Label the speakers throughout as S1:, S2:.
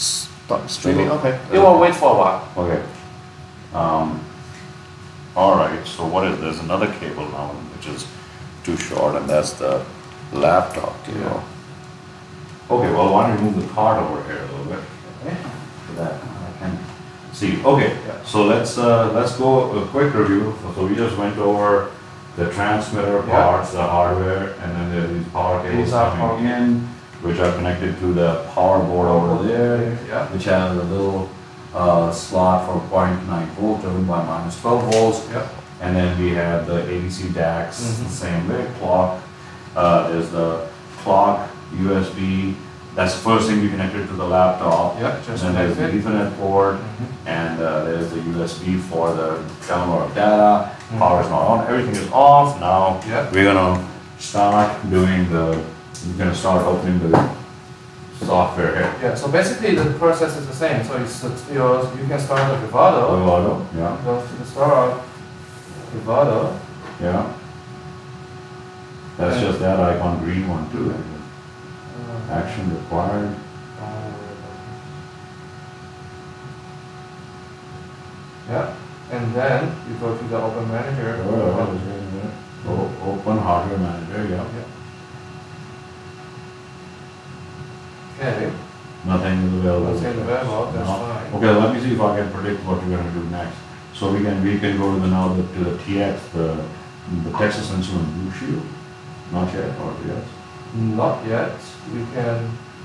S1: stop streaming. Okay.
S2: It will wait for a while.
S3: Okay. All right. So what is there's another cable now which is too short, and that's the laptop cable.
S2: Yeah.
S3: Okay. Well, why don't you move the card over here a little bit?
S2: Okay.
S3: So that I can see. Okay.
S2: Yeah.
S3: So let's go a quick review. So we just went over the transmitter parts, the hardware, and then there are these power cables coming in, which are connected to the power board over there, which has a little slot for 0.9 volt driven by -12 volts. And then we have the ADC DACs, the same way. Clock, there's the clock USB. That's the first thing we connected to the laptop.
S2: Just
S3: and then there's the Ethernet port, and there's the USB for the download of data. Power is not on, everything is off. Now we're gonna start doing we're gonna start opening the software here.
S2: Yeah, so basically the process is the same. So you can start the Vivado.
S3: Vivado,
S2: Go to the start Vivado.
S3: That's just that icon, green one too. Action required.
S2: And then you go to the Open Manager.
S3: Open Hardware Manager,
S2: Okay.
S3: Nothing is available.
S2: Nothing available, that's fine.
S3: Okay, let me see if I can predict what you're going to do next. So we can go to the TX, the Texas Instrument Blue Shield. Not yet, or yes?
S2: Not yet. We can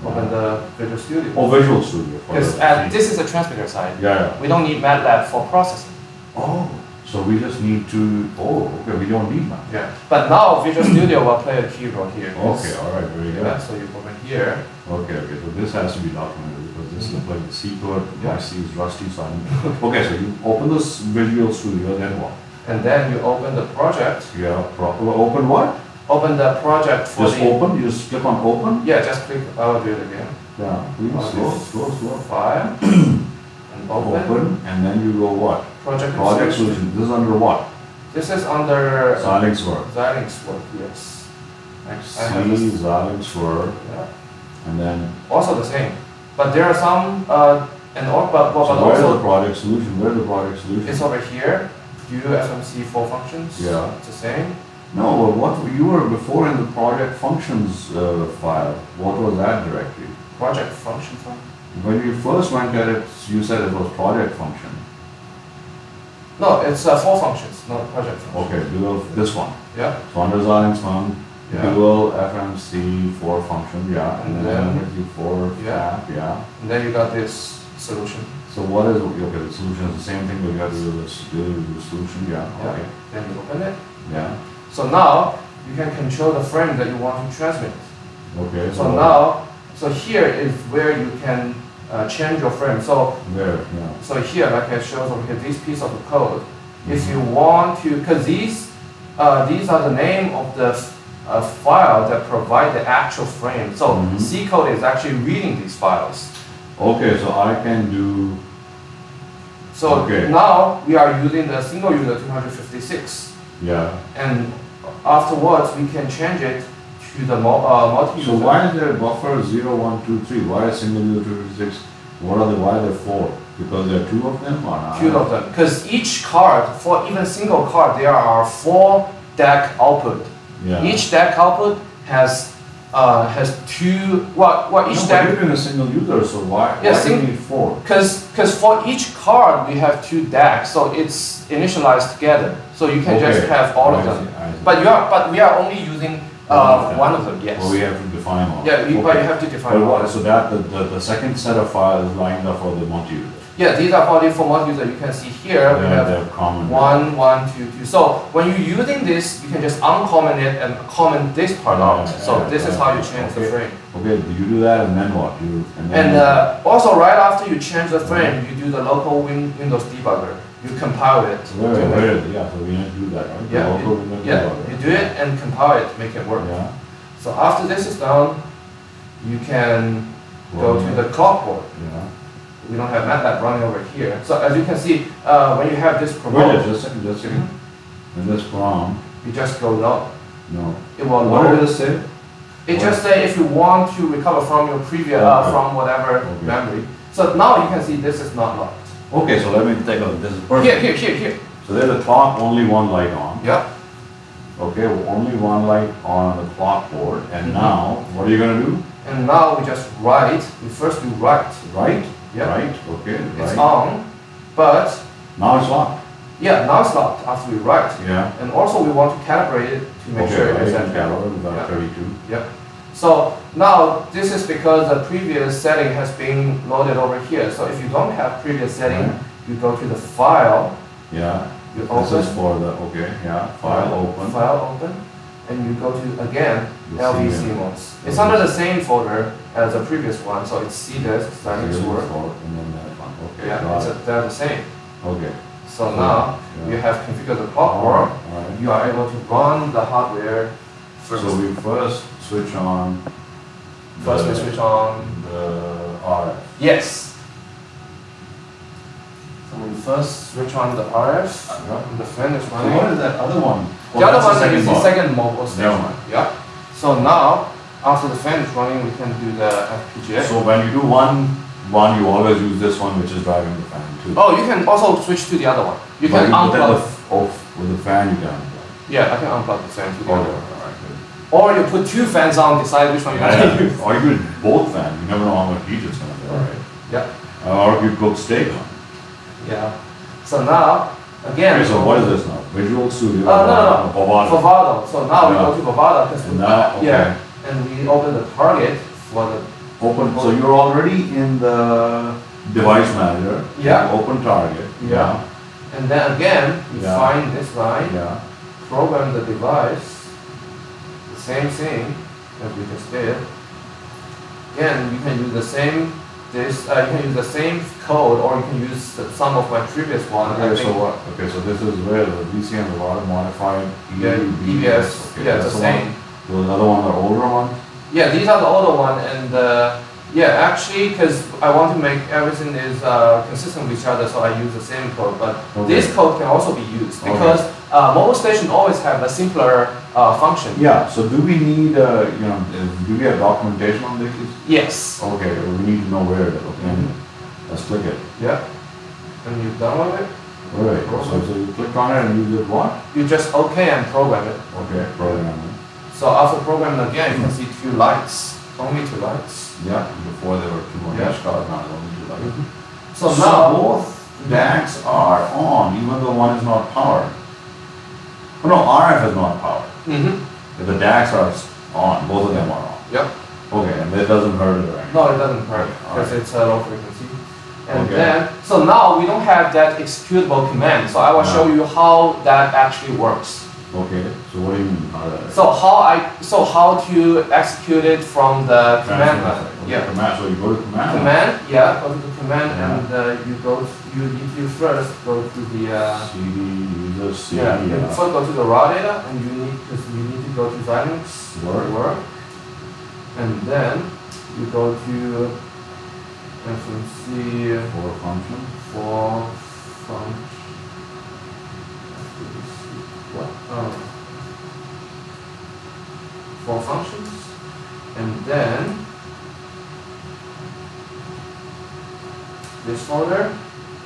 S2: open the Visual Studio.
S3: Oh, Visual Studio.
S2: Because this is a transmitter side. We don't need MATLAB for processing.
S3: Oh, so we just need to. Oh, okay, we don't need that.
S2: But now Visual Studio will play a key role here.
S3: Okay, all right, very good.
S2: So you open here.
S3: Okay, so this has to be documented because this is like the C code. My C is rusty, so okay, so you open this Visual Studio, then what?
S2: And then you open the project.
S3: Open what?
S2: Open the project for
S3: just open? You just click on open?
S2: Just click. I'll do it again.
S3: Please, slow.
S2: File. And open.
S3: And then you go what?
S2: Project
S3: solution. This is under what?
S2: This is under
S3: Xilinx work.
S2: Xilinx work, yes.
S3: Xilinx work. And then
S2: also the same. But there are some but
S3: where's the project solution? Where's the project solution?
S2: It's over here. UFMC 4 functions. It's the same.
S3: No, what you were before in the project functions file? What was that directory?
S2: Project function file.
S3: When you first went at it, you said it was project function.
S2: No, it's 4 functions, not project function.
S3: Okay, dual this one. So under Xilinx one, dual FMC 4 function, and then FMC4 and
S2: then you got this solution.
S3: So what is the solution is the same thing, but you have to do the solution, okay.
S2: Then you open it.
S3: So
S2: now you can control the frame that you want to transmit.
S3: Okay.
S2: So here is where you can change your frame. So So here, like it shows over here, this piece of the code. If you want to, because these are the name of the file that provide the actual frame. So C code is actually reading these files.
S3: Okay, so I can do.
S2: So now we are using the single user 256. And afterwards we can change it to the multi-user.
S3: So why is there a buffer 0, 1, 2, 3? Why is single user 256? Why are there 4? Because there are 2 of them or not?
S2: 2 of them. Because each card, for even single card, there are 4 DAC output. Each DAC output has 2. Each DAC.
S3: You're doing a single user, so why do you need 4?
S2: Because for each card we have 2 DACs, so it's initialized together. So you can just have all of them. But we are only using one of them. Yes.
S3: Well, we have to define one.
S2: But you have to define one.
S3: So that the second set of files is lined up for the multi-user.
S2: These are for multi-user. You can see here we have 1, 1, 2, 2. So when you're using this, you can just uncomment it and comment this part out. So this is how you change the frame.
S3: Okay, you do that and then what?
S2: Also right after you change the frame, you do the local Windows debugger. You compile it.
S3: So we need to do that, right?
S2: You do it and compile it to make it work. So after this is done, you can go to the clock board. We don't have MATLAB running over here. So as you can see, when you have this promote,
S3: just a second. In this prompt,
S2: you just go no. It will
S3: what
S2: load.
S3: does it say?
S2: It just say if you want to recover from your previous from whatever memory. So now you can see this is not locked.
S3: Okay, so let me take a look. This is perfect.
S2: Here.
S3: So there's a clock, only one light on.
S2: Yeah.
S3: Okay, well, only one light on the clock board. And now, what are you going to do?
S2: And now we just write. We first do write.
S3: Right?
S2: Yeah.
S3: Right, okay.
S2: It's
S3: right.
S2: on, but
S3: Now it's locked.
S2: yeah, now it's locked after we write.
S3: Yeah.
S2: And also we want to calibrate it to make sure it is at
S3: calibrate without
S2: Yeah.
S3: 32.
S2: Yeah. So now this is because the previous setting has been loaded over here. So if you don't have previous setting,
S3: Right.
S2: you go to the file,
S3: Yeah.
S2: you
S3: This
S2: open,
S3: is for the, okay, yeah, file open.
S2: file open, and you go to again
S3: The
S2: LV
S3: CMOS.
S2: CMOS. It's under the same folder as the previous one, so it's CDISC, Dynamics
S3: Zero,
S2: Word.
S3: four, and then that one. Okay,
S2: Yeah,
S3: got it.
S2: they're the same.
S3: Okay.
S2: So now
S3: Yeah.
S2: you have configured the clock board.
S3: Alright.
S2: You are able to run the hardware first.
S3: So we first switch on.
S2: First we switch on.
S3: The RF.
S2: Yes. So we first switch on the RF. And the fan is
S3: So
S2: running.
S3: what is that other one?
S2: The other one is the
S3: box.
S2: second mobile station.
S3: Never mind.
S2: Yeah. So now, after the fan is running, we can do the FPGA.
S3: So when you do one, you always use this one which is driving the fan too.
S2: Oh, you can also switch to the other one. You
S3: But
S2: can
S3: put that
S2: unplug.
S3: off with the fan you can unplug.
S2: Yeah, I can unplug the fan to the
S3: Okay,
S2: other one.
S3: alright, good.
S2: Or you put two fans on, decide which one you want to
S3: Yeah,
S2: use.
S3: or you could both fans, you never know how much heat it's gonna be, right?
S2: Yeah.
S3: Or you cook steak on.
S2: Yeah. So now, again.
S3: Okay, so what is this now? Visual Studio?
S2: No.
S3: Bovado.
S2: Vovado. So now we
S3: Yeah.
S2: go to Vovado because
S3: And now, okay.
S2: yeah, and we open the target for the
S3: Open, so you're already in the device manager.
S2: Yeah.
S3: Open target.
S2: Yeah. And then again, we
S3: Yeah.
S2: find this line,
S3: Yeah.
S2: program the device, the same thing as we just did. Again, you can use the same you can use the same code, or you can use some of my previous one. I
S3: Okay, so
S2: think.
S3: what? Okay, so this is where the VCM, the lot of modified
S2: Yeah, EBS.
S3: Okay,
S2: Yeah,
S3: that's
S2: it's the
S3: one.
S2: same.
S3: Those other ones are older ones.
S2: Yeah, these are the older one, and yeah, actually, because I want to make everything is consistent with each other, so I use the same code. But
S3: Okay.
S2: this code can also be used
S3: Okay.
S2: because mobile station always have a simpler function.
S3: Yeah, so do we need, do we have documentation on these?
S2: Yes.
S3: Okay, well, we need to know where it is, okay? Let's click it.
S2: Yeah. And you download it.
S3: Alright, so you click on it and you did what?
S2: You just OK and program it.
S3: Okay, program it.
S2: So after programming again, you can see two lights, only two lights.
S3: Yeah, before there were two on
S2: Yeah.
S3: each card, now only two like it.
S2: So now,
S3: both DACs are on, even though one is not powered. Oh, no, RF is not powered. The DACs are on, both of them are on.
S2: Yep.
S3: Okay, and that doesn't hurt it or anything.
S2: No, it doesn't hurt because
S3: Alright.
S2: it's a low frequency. And
S3: Okay.
S2: then, so now we don't have that executable command. So I will show you how that actually works.
S3: Okay, so what do you mean by that?
S2: So how to execute it from the command line.
S3: Okay,
S2: Yeah.
S3: command, so you go to command.
S2: Command, yeah, go to the command
S3: Yeah.
S2: and you first go to the
S3: CD, user CD.
S2: yeah, you first go to the raw data and you need to go to Xilinx
S3: Work.
S2: and then you go to FMC
S3: For function.
S2: for what? For functions, and then this folder,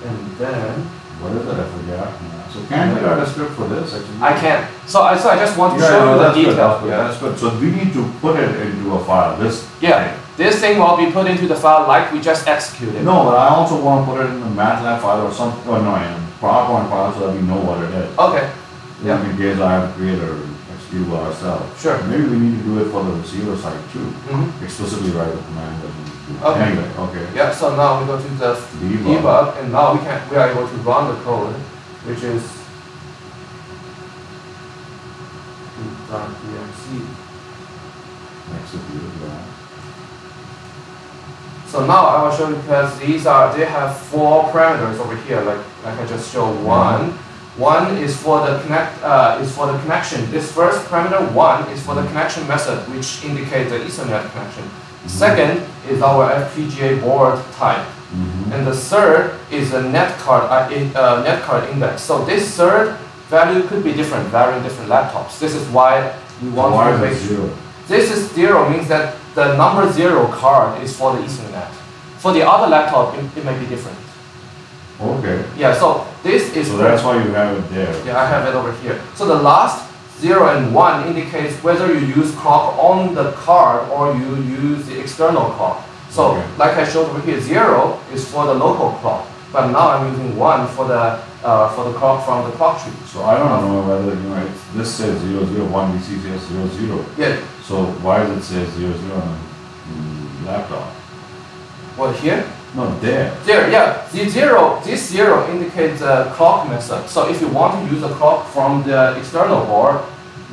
S2: and then
S3: What is it? I forgot. Yeah. So can we write a script for this actually?
S2: I can. So I just want to
S3: Yeah,
S2: show
S3: no,
S2: you the
S3: that's good,
S2: detail.
S3: that's good, that's good. So we need to put it into a file. This.
S2: Yeah, this thing will be put into the file like we just executed.
S3: No, but I also want to put it in the MATLAB file or some. Oh no, in a PowerPoint file so that we know what it is.
S2: Okay. Yeah.
S3: In case I have to create a executable ourselves.
S2: Sure.
S3: Maybe we need to do it for the receiver side too.
S2: Mm-hmm.
S3: Explicitly write the command that we need to do.
S2: Okay.
S3: Anyway, okay.
S2: Yeah. So now we go to the debug, and now we are able to run the code, which is .emc.
S3: Execute, yeah.
S2: So now I will show you because they have four parameters over here, like I just showed one. One is for the connection. This first parameter one is for the connection method, which indicates the Ethernet connection. Second is our FPGA board type, and the third is a net card index. So this third value could be different, varying different laptops. This is why we want to make
S3: zero.
S2: This is 0 means that the number 0 card is for the Ethernet. For the other laptop, it may be different.
S3: Okay.
S2: Yeah, so this is...
S3: So that's why you have it there.
S2: Yeah, I have it over here. So the last 0 and 1 indicates whether you use clock on the card or you use the external clock. So like I showed over here, 0 is for the local clock, but now I'm using 1 for the clock from the clock tree.
S3: So I don't know whether, this says 0, 0, 1, DC says 0, 0.
S2: Yeah.
S3: So why does it say 0, 0 on the laptop?
S2: What, here?
S3: No, there.
S2: There, yeah. This 0 indicates the clock method. So if you want to use a clock from the external board,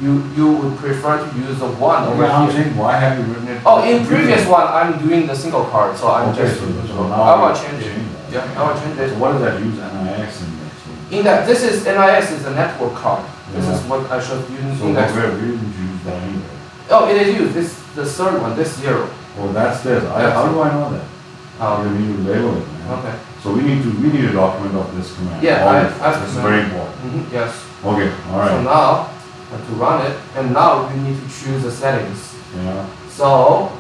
S2: you would prefer to use the 1 over here.
S3: I'm saying, why have you written it?
S2: Oh, in previous one, I'm doing the single card, so I'm just...
S3: So now
S2: I will change it. Yeah, I will change it.
S3: So what does that use NIX in there?
S2: In that, this is NIS is a network card. This is what I showed you.
S3: So where didn't you use that anyway?
S2: Oh, it is used. This the third one. This 0.
S3: Oh, that's this. How do I know that? You need to label it, man.
S2: Okay.
S3: So we need a document of this command.
S2: Yeah,
S3: this is very important.
S2: Yes.
S3: Okay, all right.
S2: So now I have to run it, and now we need to choose the settings.
S3: Yeah.
S2: So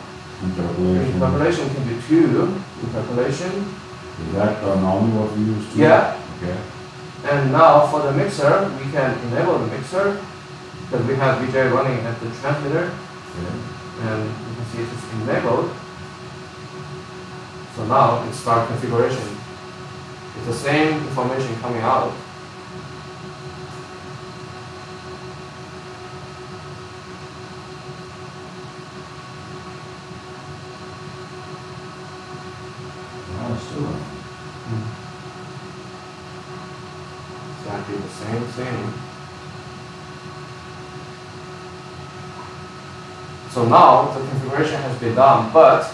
S3: interpolation.
S2: Interpolation can be 2. Interpolation.
S3: Is that normally what we use too?
S2: Yeah.
S3: Okay.
S2: And now for the mixer, we can enable the mixer because we have VJ running at the transmitter.
S3: Okay.
S2: And you can see it is enabled. So now it starts configuration. It's the same information coming out.
S3: Still running.
S2: Exactly the same thing. So now the configuration has been done, but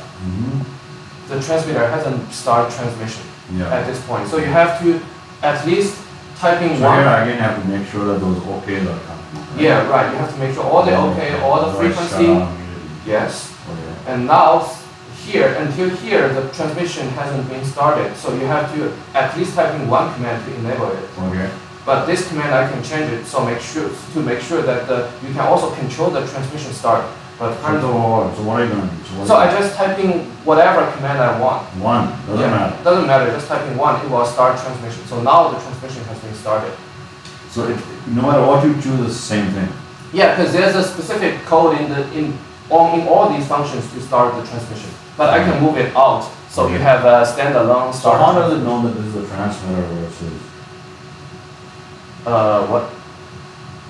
S2: the transmitter hasn't started transmission at this point. So you have to at least type in
S3: so
S2: 1.
S3: Here I again have to make sure that those OKs are coming. Right?
S2: Yeah, right. You have to make sure all the OK, all the frequency. Yes.
S3: Okay.
S2: And now here, until here, the transmission hasn't been started. So you have to at least type in 1 command to enable it.
S3: Okay.
S2: But this command I can change it, so make sure that you can also control the transmission start. But
S3: so what are you going to do?
S2: So I just type in whatever command I want.
S3: 1 doesn't matter.
S2: Doesn't matter. Just type in 1. It will start transmission. So now the transmission has been started.
S3: So no matter what you choose, it's the same thing.
S2: Yeah, because there's a specific code in all these functions to start the transmission. But I can move it out. So you have a standalone start.
S3: So how does it know that this is a transmitter versus?
S2: What?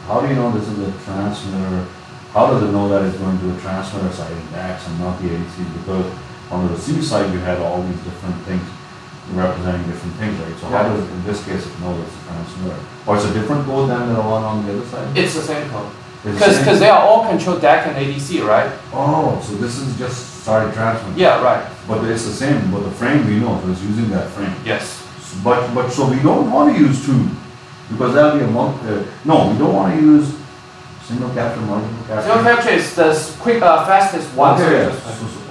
S3: How do you know this is a transmitter? How does it know that it's going to a transmitter side in DAX and not the ADC? Because on the receive side you had all these different things representing different things, right? So how does, in this case, it know it's a transmitter? Or it's a different code than the one on the other side?
S2: It's the same code. Because they are all controlled DAC and ADC, right?
S3: Oh, so this is just started transmitting.
S2: Yeah, right.
S3: But it's the same, but the frame we know, so it's using that frame.
S2: Yes.
S3: But so we don't want to use 2, because that'll be a no, we don't want to use single capture, multiple capture.
S2: Single capture is the fastest one.
S3: Okay,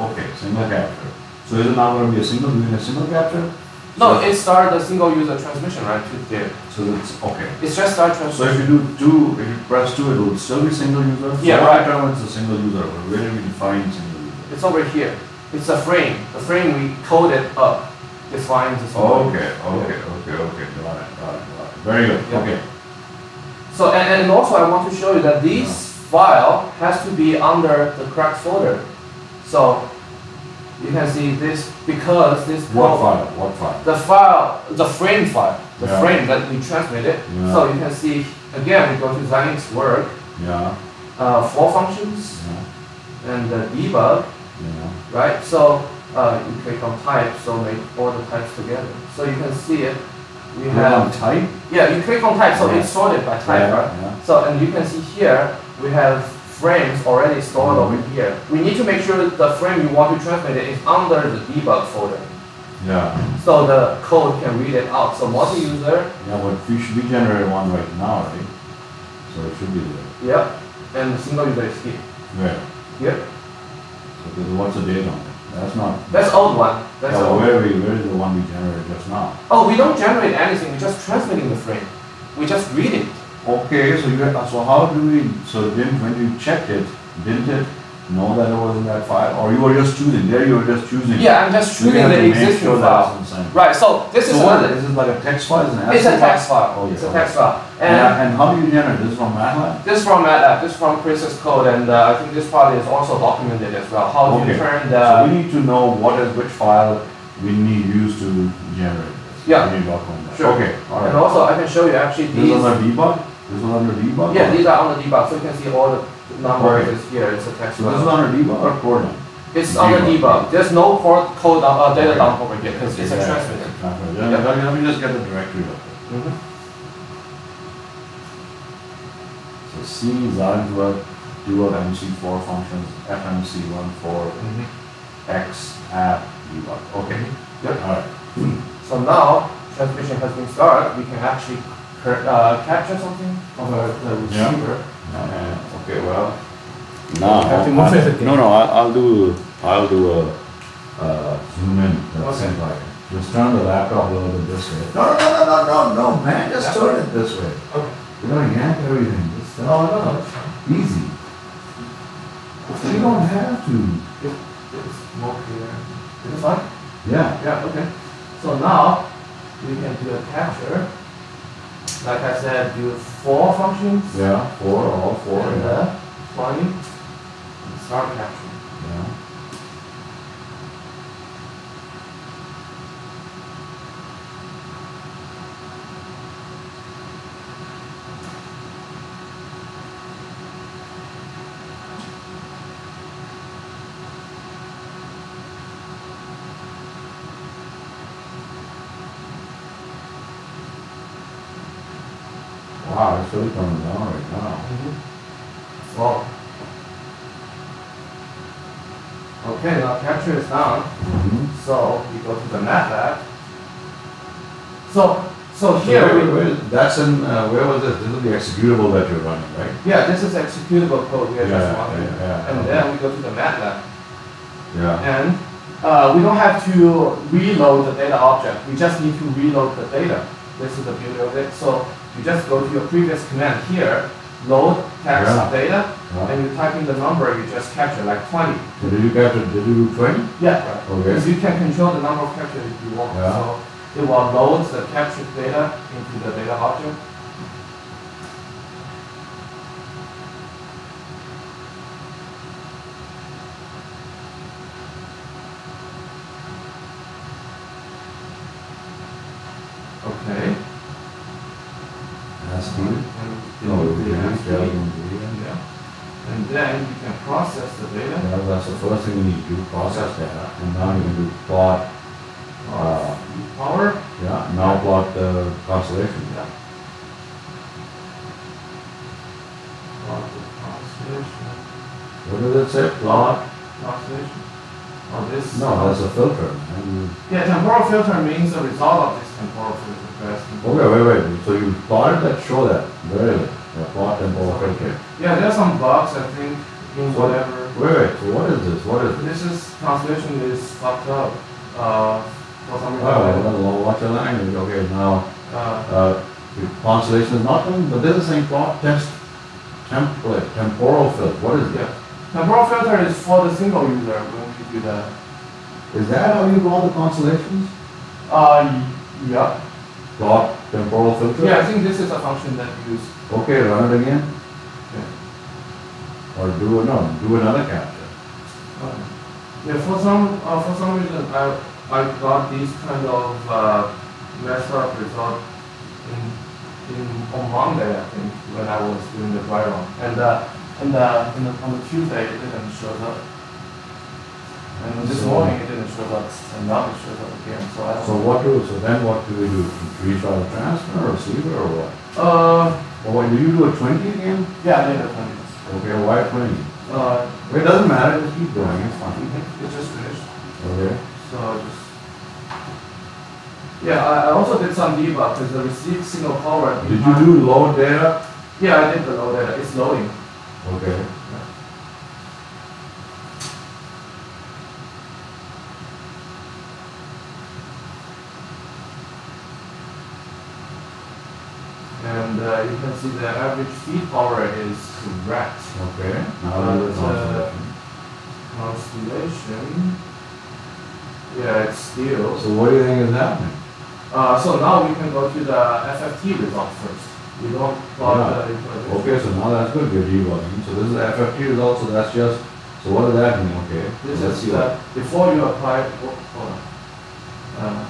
S3: okay, single capture. So is it not going to be a single doing a single capture?
S2: No, it started a single user transmission, right, to there.
S3: So it's okay.
S2: It's just start transmission.
S3: So if you do 2, if you press 2, it will still be single user?
S2: Yeah,
S3: so
S2: right.
S3: Term it's a single user, but where do we define single user?
S2: It's over here. It's a frame. The frame we coded up defines the single user.
S3: Okay. Got it. Very good.
S2: Yeah.
S3: Okay.
S2: So, and also I want to show you that this file has to be under the correct folder. So, you can see this, because this
S3: What file?
S2: The frame file, the frame that we transmitted.
S3: Yeah.
S2: So you can see, again, we go to Xilinx work, 4 functions, and the debug, right? So you click on type, so make all the types together. So you can see it. We have
S3: type?
S2: Yeah, you click on type, so it's sorted by type, right?
S3: Yeah.
S2: So, and you can see here, we have frames already stored over here. We need to make sure that the frame you want to transmit it is under the debug folder.
S3: Yeah.
S2: So the code can read it out. So multi-user.
S3: Yeah, but we generate one right now, right? So it should be there.
S2: Yep. And single user is here.
S3: Where?
S2: Here.
S3: So what's the date on it? That's not.
S2: That's old one. That's old.
S3: Where is the one we generated just now?
S2: Oh, we don't generate anything. We're just transmitting the frame. We just read it.
S3: Okay, so how do we? So then when you checked it, didn't it know that it was in that file, or you were just choosing? There you were just choosing.
S2: Yeah, I'm just
S3: So you
S2: choosing
S3: have
S2: the
S3: to make
S2: existing
S3: sure
S2: file.
S3: that's the same.
S2: Right. So this is
S3: So what
S2: another.
S3: is it, like a text file?
S2: It's a text file.
S3: Oh, yeah.
S2: It's a text file.
S3: And how do you generate this from MATLAB?
S2: This is from MATLAB. This is from Chris's code, and I think this part is also documented as well. How do you turn the?
S3: So we need to know which file we need use to generate this.
S2: Yeah.
S3: We need to document that.
S2: Sure.
S3: Okay. All right.
S2: And also I can show you actually
S3: This
S2: these.
S3: is under debug. This is under debug.
S2: Yeah, these are on the debug, so you can see all the numbers is here. It's a text
S3: So
S2: file.
S3: this is under debug or core dump?
S2: It's on the debug. There's no code data dump over here because it's a
S3: Yeah,
S2: transmitter.
S3: Yep. Let me just get the directory of it. So C is R12 debug MC4 functions FMC14 X app debug. Okay.
S2: Yep.
S3: All right.
S2: So now transmission has been started. We can actually capture something over the receiver.
S3: Okay. Well. No.
S2: Have to move it again.
S3: I'll do a zoom in. That seems like it. Just turn the laptop a little bit this way. No, man. Just turn it this way.
S2: Okay.
S3: You don't yank everything. Just
S2: No.
S3: easy. You don't have to.
S2: It's more clear. Is it fine?
S3: Yeah.
S2: Yeah, okay. So now we can do a capture. Like I said, do 4 functions.
S3: Yeah. All four.
S2: And
S3: Yeah.
S2: 20. And start capturing.
S3: Yeah. Wow, it's really coming down right now.
S2: Well, okay, now capture is done. So we go to the MATLAB. So here
S3: Wait, that's in, where was this? This is the executable that you're running, right?
S2: yeah, this is executable code we are just
S3: Yeah,
S2: running.
S3: yeah.
S2: And then we go to the MATLAB.
S3: Yeah.
S2: And we don't have to reload the data object. We just need to reload the data. This is the beauty of it. So you just go to your previous command here, load text data, and you type in the number you just captured, like 20.
S3: So did you do 20?
S2: Yeah, right.
S3: Okay.
S2: Because you can control the number of captures if you want.
S3: Yeah.
S2: So it will load the captured data into the data object. Okay.
S3: That's good.
S2: Yeah. And then you can process the data.
S3: Yeah, that's the first thing we need to do, process data. And now you can do plot.
S2: Power.
S3: Yeah, now plot the constellation.
S2: Yeah. Plot the constellation.
S3: What does it say? Plot?
S2: Constellation. Oh, this.
S3: No, that's a filter.
S2: Yeah, temporal filter means the result of this temporal filter.
S3: Okay, wait. So you plotted that, show that. Really? Yeah, plot temporal filter.
S2: Yeah, there are some bugs, I think, in whatever.
S3: Wait, so what is this? What is this?
S2: This is constellation is fucked up. For some reason.
S3: Oh, watch the language. Okay, now the constellation is not coming, but this is saying plot test template, temporal filter. What is it?
S2: Temporal filter is for the single user when you do that.
S3: Is that how you plot the constellations?
S2: Yeah.
S3: Plot temporal filter?
S2: Yeah, I think this is a function that you use.
S3: Okay, run it again.
S2: Yeah.
S3: Or do another capture.
S2: Yeah, for some reason I got these kind of messed up result on Monday, I think, when I was doing the dry run. And on the Tuesday it didn't show up. And this morning it didn't show up, and now it shows up again. So I don't know.
S3: So then what do we do? Restart the transmitter or receiver or what? Or do you do a 20 again?
S2: Yeah, I did a 20.
S3: Okay, why 20? It doesn't matter, just keep going, it's fine.
S2: It's just finished.
S3: Okay.
S2: So yeah, I also did some debug because the received signal power.
S3: Did you do load data?
S2: Yeah, I did the load data. It's loading.
S3: Okay.
S2: Yeah. And you can see the average feed power is correct.
S3: Okay. Now do the constellation.
S2: Constellation. Yeah, it's still.
S3: So what do you think is happening?
S2: So now we can go to the FFT result first. We don't plot the equation.
S3: Okay, so now that's good, you're debugging. So this is the FFT result, so that's just, so what does that mean? Okay,
S2: This
S3: let's
S2: is
S3: see
S2: the, before you apply, hold on.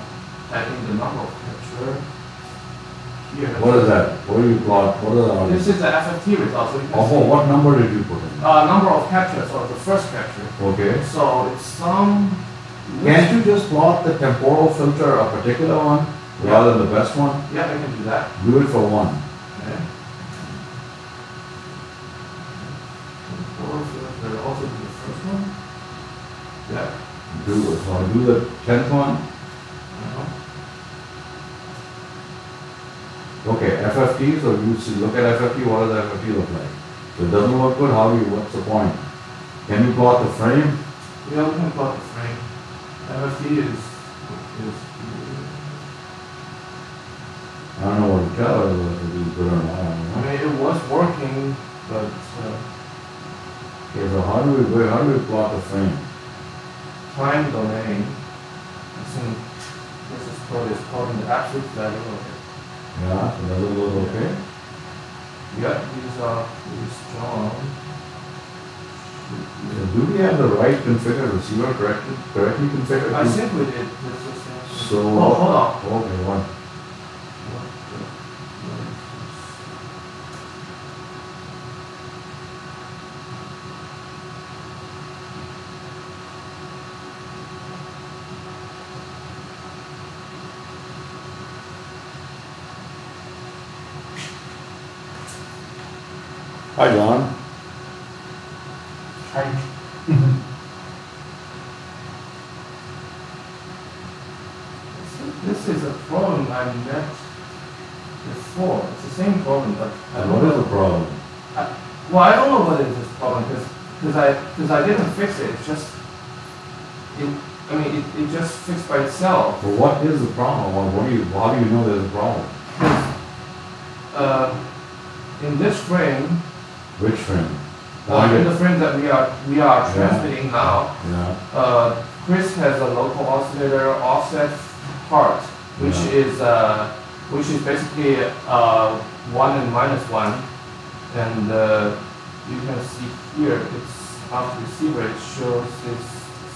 S2: Typing the number of capture. Here.
S3: What is that? What do you plot? What are the
S2: This is the FFT result. So you can see,
S3: what number did you put in?
S2: number of captures, or the first capture.
S3: Okay.
S2: So it's some.
S3: Can't you just plot the temporal filter, a particular one, rather than the best one?
S2: Yeah, I can do that.
S3: Do it for one.
S2: Okay. Also do the first one. Yeah.
S3: Do the 10th one. Okay, FFT, so you see, look at FFT, what does FFT look like? So it doesn't look good, what's the point? Can you plot the frame?
S2: Yeah, we can plot the frame. FFT is
S3: I don't know what to tell you, whether it is good or not, I don't know.
S2: I mean, it was working, but
S3: Okay, so how do we plot the frame?
S2: time domain, I think this is called in the absolute value of it.
S3: Yeah, so does it look okay?
S2: Yeah, these are strong.
S3: So do we have the right configured receiver correctly configured?
S2: I think we did. This is,
S3: So,
S2: hold on.
S3: Okay, one. Hi, John.
S2: Hi. This is a problem I met before. It's the same problem, but I don't
S3: What
S2: know.
S3: is the problem?
S2: Well, I don't know what is this problem because I didn't fix it. It's just it just fixed by itself.
S3: Well, what is the problem? How do you know there's a problem?
S2: In this frame,
S3: Which frame?
S2: in the frame that we are transmitting now,
S3: Yeah.
S2: Chris has a local oscillator offset part, which is basically 1 and -1, and you can see here it's after receiver. It shows this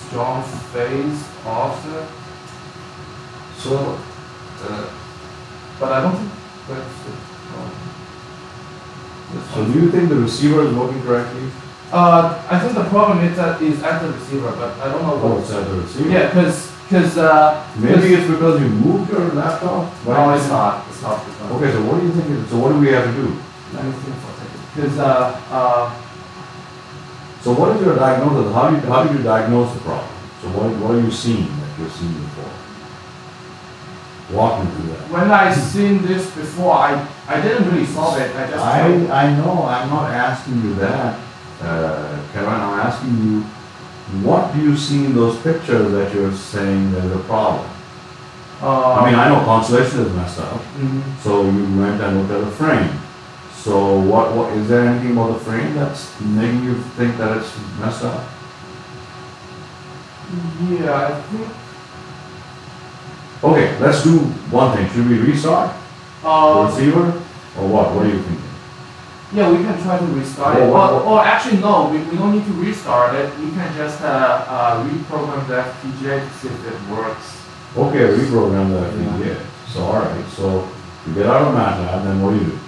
S2: strong phase offset.
S3: So,
S2: But I don't think that's it.
S3: so do you think the receiver is working correctly?
S2: I think the problem is at the receiver, but I don't know
S3: Oh,
S2: what.
S3: it's at the receiver?
S2: Yeah, because
S3: Maybe it's because you moved your laptop?
S2: no, it's not. It's not.
S3: Okay, so what do you think? So what do we have to do?
S2: Let me think for a second. Because
S3: So what is your diagnosis? How did you diagnose the problem? So what are you seeing that you've seen before? Walk me through that.
S2: when I seen this before, I didn't really solve it. I just
S3: I know, I'm not asking you that, Kevin, I'm asking you, what do you see in those pictures that you're saying there's a problem? I mean, I know Constellation is messed up, so you went and looked at the frame. So what is there anything about the frame that's making you think that it's messed up?
S2: Yeah, I think.
S3: Okay, let's do one thing. Should we restart the receiver or what? What are you thinking?
S2: Yeah, we can try to restart it. Or actually, no, we don't need to restart it. We can just reprogram the FPGA to see if it works.
S3: Okay, reprogram the FPGA. So alright, so you get out of MATLAB, then what do you do?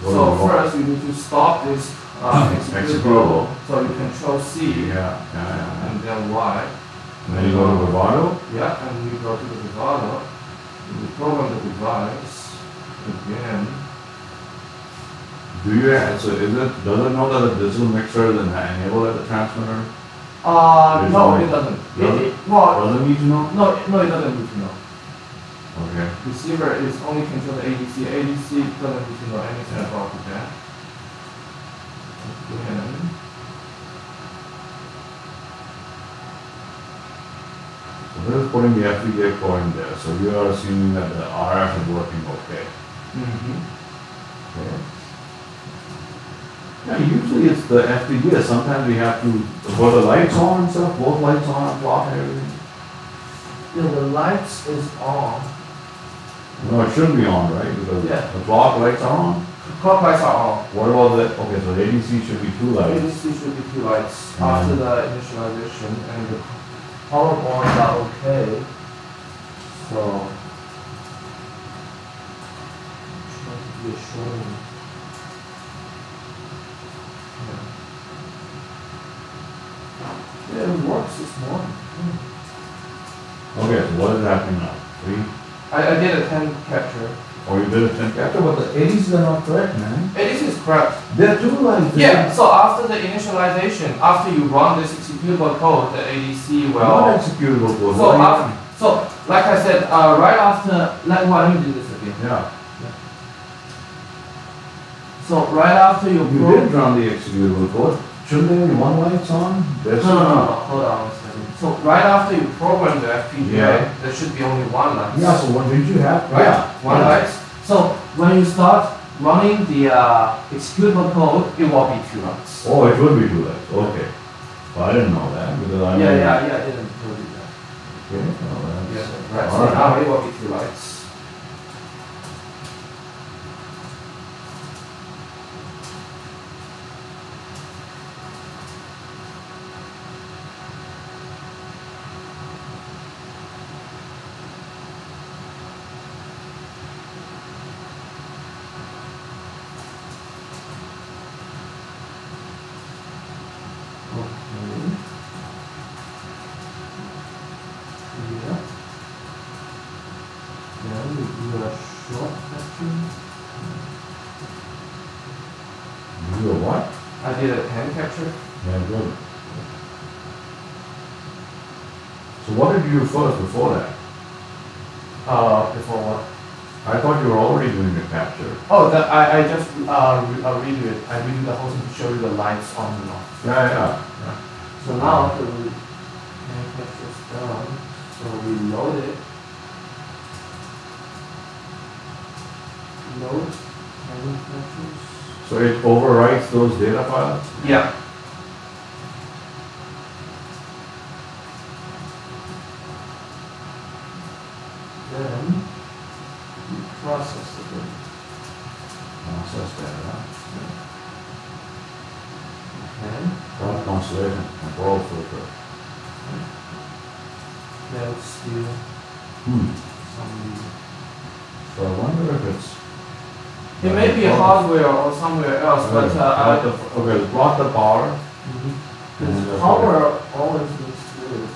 S2: So first, you need to stop this executable. So you control C.
S3: Yeah.
S2: And then Y.
S3: And then you go to Bravado?
S2: Yeah, and we go to the Bravado. We program the device again.
S3: Does it know that the digital mixer is enabled at the transmitter?
S2: No, it doesn't.
S3: Doesn't need to know?
S2: No, it doesn't need to know.
S3: Okay.
S2: Receiver is only control the ADC. ADC doesn't need to know anything about that. Again.
S3: So this is putting the FPGA core in there. So you are assuming that the RF is working okay.
S2: Mm-hmm.
S3: Okay. Yeah, usually it's the FPGA. Sometimes we have to put the lights on and stuff, both lights on and clock and everything.
S2: Yeah, the lights is on.
S3: No, it should be on, right? Because
S2: Yeah.
S3: the clock lights are on.
S2: Clock lights are on.
S3: What about the, okay, so the ADC should be 2 lights.
S2: ADC should be 2 lights
S3: Mhm.
S2: after the initialization, and the power bonds are okay. So, try to be showing. Yeah, it works this morning.
S3: Okay, so what is happening now? 3?
S2: I did a 10 capture.
S3: Oh, you did a 10 capture, but the ADCs are not correct, man.
S2: ADC is correct.
S3: There are 2 lines.
S2: Yeah, so after the initialization, after you run this executable code, the ADC will...
S3: Not executable code.
S2: So, so like I said, right after, let me do this again.
S3: Yeah.
S2: So right after you
S3: You did run the executable code. Shouldn't there be 1 lights on?
S2: No, hold on a second. So right after you program the FPGA, there should be only 1 light.
S3: Yeah, so what did you have?
S2: Right?
S3: Yeah.
S2: 1 light. So when you start running the executable code, it will be 2 lights.
S3: Oh, it would be 2 lights. Okay. Well, I didn't know that because I
S2: I didn't tell you that.
S3: Okay, well, that's...
S2: Right. So
S3: All right.
S2: now it will be 2 lights.
S3: You do a what?
S2: I did a 10 capture.
S3: Yeah, good. So what did you do first before that?
S2: Before what?
S3: I thought you were already doing the capture.
S2: Oh, I just redo it. I redo the whole thing to show you the lights on and off.
S3: Yeah.
S2: So now the 10 capture is done. So we load it. Load 10 captures.
S3: So it overwrites those data files?
S2: Yeah. Then you process it.
S3: Process data.
S2: Okay.
S3: Cloud constellation, control filter.
S2: Then still some.
S3: So I wonder if it's...
S2: It may be hardware or somewhere else, but
S3: okay, plot the power.
S2: because power always looks good.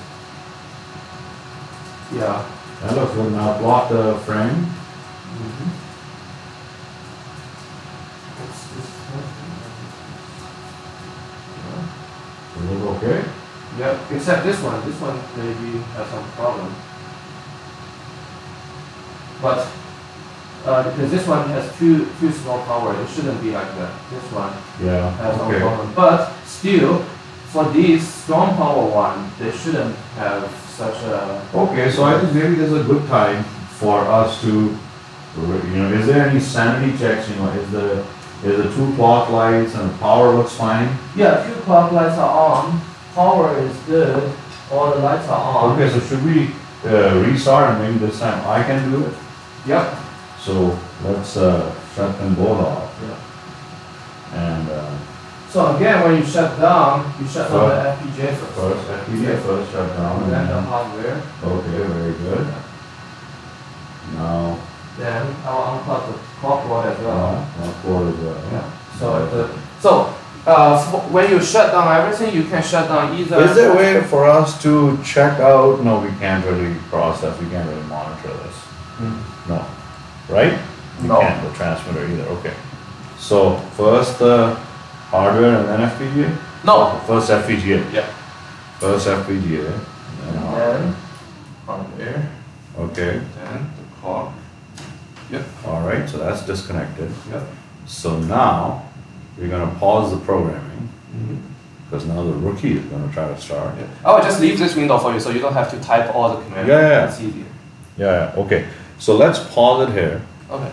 S2: Yeah.
S3: That looks good. Now plot the frame. Is it okay?
S2: Yep. Except this one. This one maybe has some problem. But because this one has too small power, it shouldn't be like that. This one has no problem. But still, for these strong power one, they shouldn't have such a...
S3: Okay, so I think maybe there's a good time for us to, is there any sanity checks, is the 2 clock lights and the power looks fine?
S2: Yeah, 2 clock lights are on, power is good, all the lights are on.
S3: Okay, so should we restart and maybe this time I can do it?
S2: Yep.
S3: So let's shut them both off.
S2: Yeah.
S3: And
S2: so again, when you shut down the FPGA first.
S3: FPGA first, shut down.
S2: And then the hardware.
S3: Okay, very good. Now.
S2: Then I'll unplug the clock board as well.
S3: Clock board as well.
S2: Yeah. So when you shut down everything, you can shut down either.
S3: Is there a way for us to check out? No, we can't really process. We can't really monitor this. No. Right? We can't, the transmitter either. Okay. So first the hardware and then FPGA?
S2: No.
S3: First FPGA.
S2: Yeah.
S3: First FPGA.
S2: And then hardware.
S3: Okay.
S2: Then the clock. Yep.
S3: Alright, so that's disconnected.
S2: Yep.
S3: So now we're going to pause the programming because now the rookie is going to try to start.
S2: Yeah. I will just leave this window for you so you don't have to type all the commands.
S3: Yeah.
S2: It's easier.
S3: Yeah, okay. So let's pause it here.
S2: Okay.